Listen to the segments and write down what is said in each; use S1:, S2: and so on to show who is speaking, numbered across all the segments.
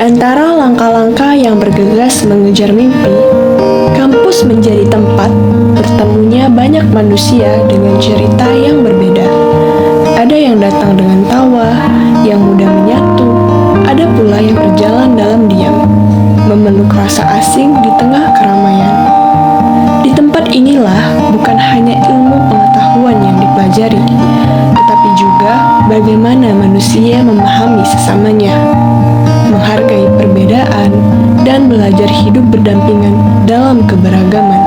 S1: antara langkah-langkah yang bergegas mengejar mimpi, kampus menjadi tempat bertemunya banyak manusia dengan cerita yang berbeda. Ada yang datang dengan tawa, yang mudah menyatu, ada pula yang berjalan dalam diam, memeluk rasa asing di tengah keramaian. Di tempat inilah bukan hanya ilmu pengetahuan yang dipelajari, tetapi juga bagaimana manusia memahami sesamanya, menghargai perbedaan, dan belajar hidup berdampingan dalam keberagaman.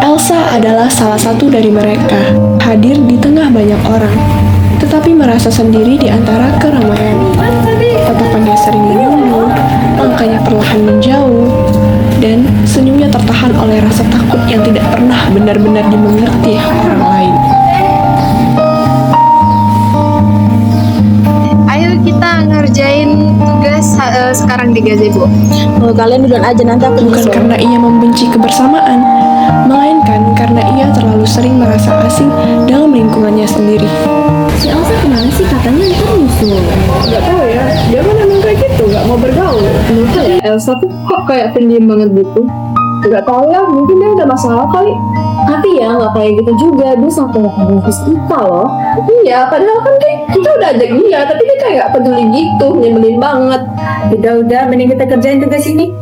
S1: Elsa adalah salah satu dari mereka, hadir di tengah banyak orang, tetapi merasa sendiri di antara keramaian. Tatapannya sering menunggu, langkahnya perlahan menjauh, dan senyumnya tertahan oleh rasa takut yang tidak pernah benar-benar dimengerti orang lain.
S2: Ayo kita ngerjain tugas sekarang di gazebo.
S3: Kalian duluan aja, nanti aku
S1: Bukan
S3: nyusul.
S1: karena ia membenci kebersamaan, melainkan karena ia terlalu sering merasa asing dalam lingkungannya sendiri.
S3: Si Elsa kemana sih? Katanya ntar nyusul.
S1: Gak tahu ya, dia kan emang kayak gitu, gak mau bergaul.
S3: Kenapa ya Elsa tuh kok kayak pendiam banget gitu?
S1: Gak tahu ya, mungkin dia udah masalah kali.
S3: Tapi ya nggak kayak gitu juga, dia sampai ngebungkus kita loh.
S1: Iya, padahal kan kita udah ajak dia, tapi dia kayak gak peduli gitu, nyebelin banget.
S3: Udah, mending kita kerjain tugas ini.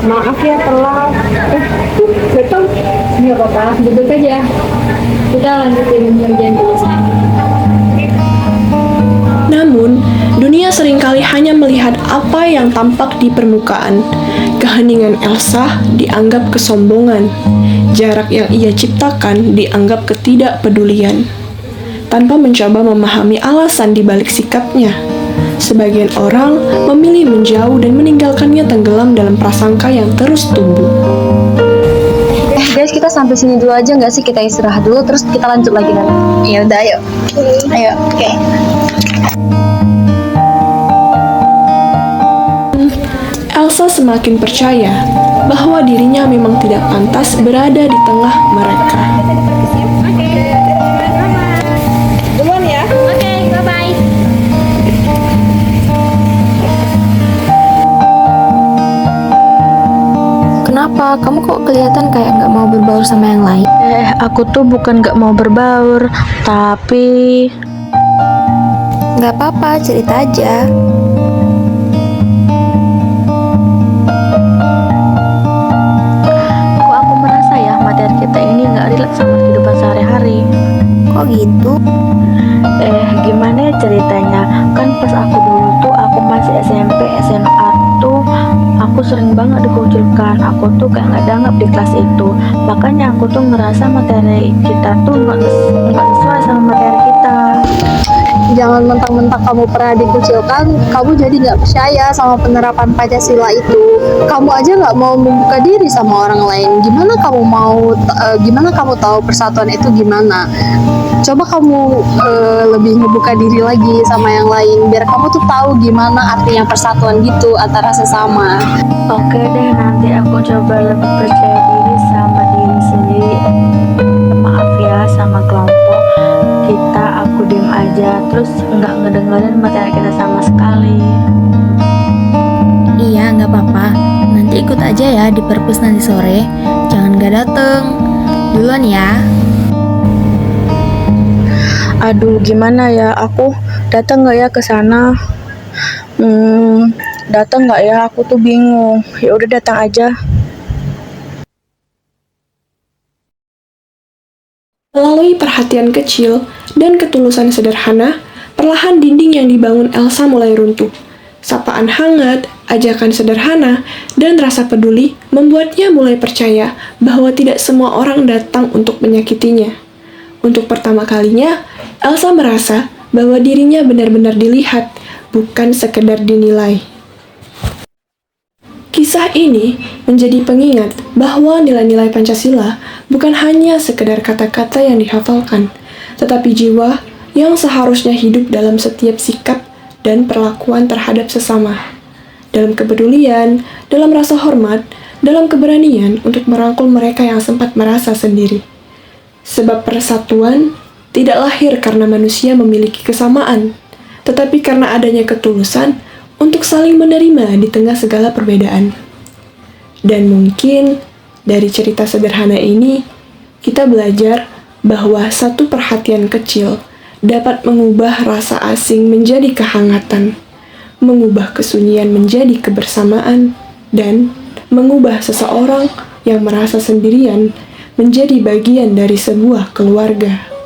S3: Maaf ya telat.
S1: Betul.
S3: Nggak apa-apa, duduk aja. Kita lanjutin ngerjain dulu.
S1: Namun, dunia seringkali hanya melihat apa yang tampak di permukaan. Keheningan Elsa dianggap kesombongan. Jarak yang ia ciptakan dianggap ketidakpedulian. Tanpa mencoba memahami alasan di balik sikapnya, sebagian orang memilih menjauh dan meninggalkannya tenggelam dalam prasangka yang terus tumbuh.
S2: Guys, kita sampai sini dulu aja nggak sih? Kita istirahat dulu, terus kita lanjut lagi nanti. Ya udah, ayo. Ayo, oke.
S1: Elsa semakin percaya bahwa dirinya memang tidak pantas berada di tengah mereka.
S2: Duluan ya. Oke, bye-bye.
S4: Kenapa? Kamu kok kelihatan kayak nggak mau berbaur sama yang lain?
S3: Aku tuh bukan nggak mau berbaur, tapi
S4: Nggak apa-apa, cerita aja.
S3: kok aku merasa ya materi kita ini nggak relate sama kehidupan sehari-hari.
S4: Kok gitu?
S3: Gimana ya ceritanya? Kan pas aku dulu tuh, aku masih SMP, SMA tuh, aku sering banget dikucilkan. Aku tuh kayak nggak dianggap di kelas itu. Makanya aku tuh ngerasa materi kita tuh nggak sesuai sama materi kita.
S2: Jangan mentang-mentang kamu pernah dikucilkan, kamu jadi nggak percaya sama penerapan Pancasila itu. Kamu aja nggak mau membuka diri sama orang lain. Gimana kamu tahu persatuan itu gimana? Coba kamu lebih ngebuka diri lagi sama yang lain, biar kamu tuh tahu gimana artinya persatuan gitu antara sesama.
S3: Oke deh, nanti aku coba lebih percaya diri sama diri sendiri. Maaf ya sama kelompok kita, aku diem aja terus nggak ngedengerin materi kita sama sekali.
S4: Iya, nggak apa-apa. Nanti ikut aja ya di perpus nanti sore. Jangan nggak dateng. Duluan ya.
S3: Aduh, gimana ya, aku datang nggak ya ke sana? Datang nggak ya? Aku tuh bingung. Ya udah datang aja.
S1: Melalui perhatian kecil dan ketulusan sederhana, perlahan dinding yang dibangun Elsa mulai runtuh. Sapaan hangat, ajakan sederhana, dan rasa peduli membuatnya mulai percaya bahwa tidak semua orang datang untuk menyakitinya. Untuk pertama kalinya, Elsa merasa bahwa dirinya benar-benar dilihat, bukan sekedar dinilai. Kisah ini menjadi pengingat bahwa nilai-nilai Pancasila bukan hanya sekedar kata-kata yang dihafalkan, tetapi jiwa yang seharusnya hidup dalam setiap sikap dan perlakuan terhadap sesama. Dalam kepedulian, dalam rasa hormat, dalam keberanian untuk merangkul mereka yang sempat merasa sendiri. Sebab persatuan tidak lahir karena manusia memiliki kesamaan, tetapi karena adanya ketulusan untuk saling menerima di tengah segala perbedaan. Dan mungkin dari cerita sederhana ini, kita belajar bahwa satu perhatian kecil dapat mengubah rasa asing menjadi kehangatan, mengubah kesunyian menjadi kebersamaan, dan mengubah seseorang yang merasa sendirian menjadi bagian dari sebuah keluarga.